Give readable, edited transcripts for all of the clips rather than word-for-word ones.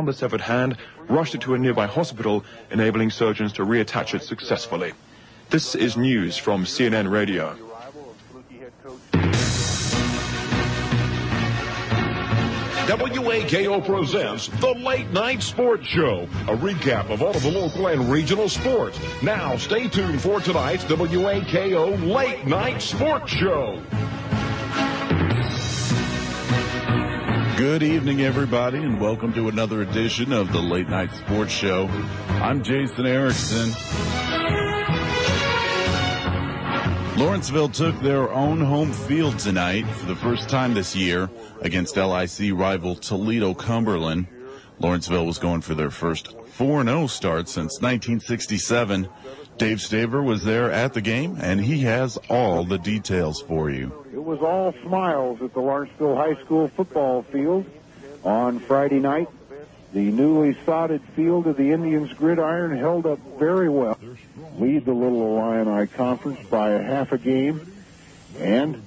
The severed hand, rushed it to a nearby hospital, enabling surgeons to reattach it successfully. This is news from CNN Radio. WAKO presents The Late Night Sports Show, a recap of all of the local and regional sports. Now, stay tuned for tonight's WAKO Late Night Sports Show. Good evening, everybody, and welcome to another edition of the Late Night Sports Show. I'm Jason Erikson. Lawrenceville took their own home field tonight for the first time this year against LIC rival Toledo Cumberland. Lawrenceville was going for their first 4-0 start since 1967. Dave Staver was there at the game, and he has all the details for you. It was all smiles at the Lawrenceville High School football field on Friday night. The newly sodded field of the Indians Gridiron held up very well. Lead the Little Illini Conference by a half a game and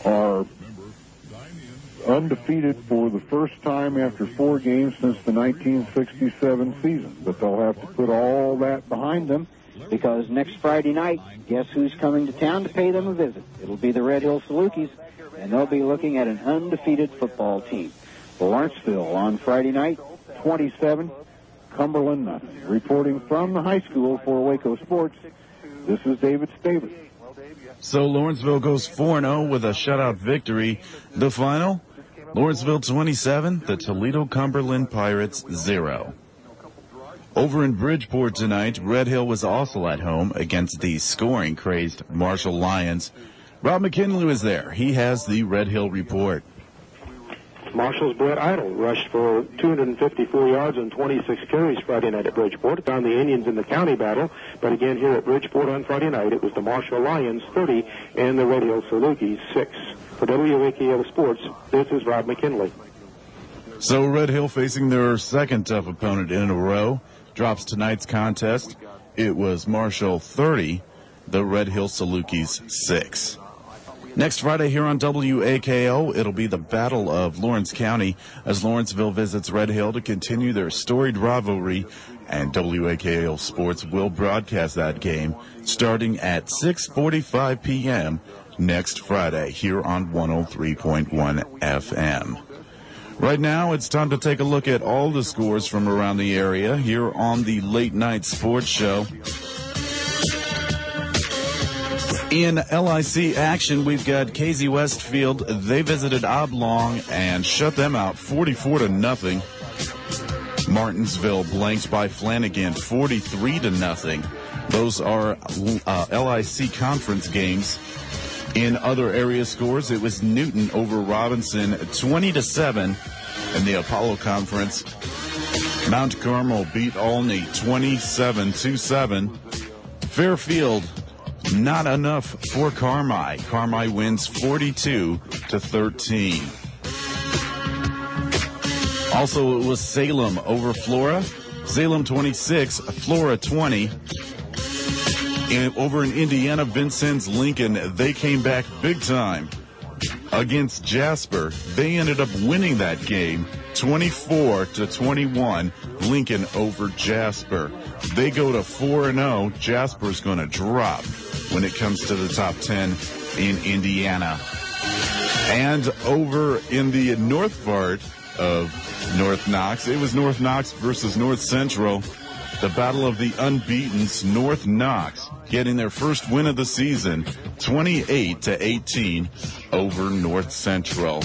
are undefeated for the first time after 4 games since the 1967 season. But they'll have to put all that behind them, because next Friday night, guess who's coming to town to pay them a visit? It'll be the Red Hill Salukis, and they'll be looking at an undefeated football team. Lawrenceville on Friday night, 27, Cumberland nothing. Reporting from the high school for Waco Sports, this is David Stavis. So Lawrenceville goes 4-0 with a shutout victory. The final, Lawrenceville 27, the Toledo Cumberland Pirates 0. Over in Bridgeport tonight, Red Hill was also at home against the scoring-crazed Marshall Lions. Rob McKinley was there. He has the Red Hill report. Marshall's Brett Idle rushed for 254 yards and 26 carries Friday night at Bridgeport. Found the Indians in the county battle, but again here at Bridgeport on Friday night, it was the Marshall Lions 30 and the Red Hill Salukis 6. For WAKO Sports, this is Rob McKinley. So Red Hill facing their second tough opponent in a row. Drops tonight's contest. It was Marshall 30, the Red Hill Salukis 6. Next Friday here on WAKO, it'll be the Battle of Lawrence County as Lawrenceville visits Red Hill to continue their storied rivalry, and WAKO Sports will broadcast that game starting at 6:45 p.m. next Friday here on 103.1 FM. Right now, it's time to take a look at all the scores from around the area here on the Late Night Sports Show. In LIC action, we've got KZ Westfield. They visited Oblong and shut them out 44-0. Martinsville blanked by Flanagan 43-0. Those are LIC conference games. In other area scores, it was Newton over Robinson 20-7. In the Apollo Conference, Mount Carmel beat Olney 27-7. Fairfield, not enough for Carmi. Carmi wins 42-13. Also, it was Salem over Flora. Salem 26, Flora 20. Over in Indiana, Vincennes Lincoln, they came back big time against Jasper. They ended up winning that game 24-21. Lincoln over Jasper. They go to 4-0. Jasper's going to drop when it comes to the top 10 in Indiana. And over in the north part of North Knox, it was North Knox versus North Central. The battle of the unbeatens. North Knox getting their first win of the season, 28-18 over North Central.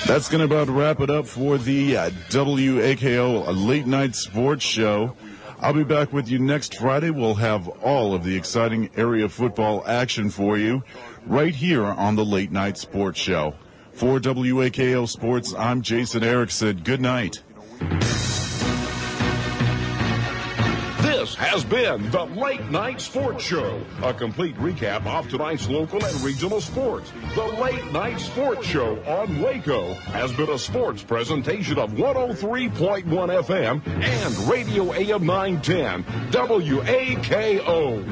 That's going to about wrap it up for the WAKO Late Night Sports Show. I'll be back with you next Friday. We'll have all of the exciting area football action for you right here on the Late Night Sports Show. For WAKO Sports, I'm Jason Erikson. Good night. This has been the Late Night Sports Show, a complete recap of tonight's local and regional sports. The Late Night Sports Show on Waco has been a sports presentation of 103.1 FM and Radio AM 910, WAKO.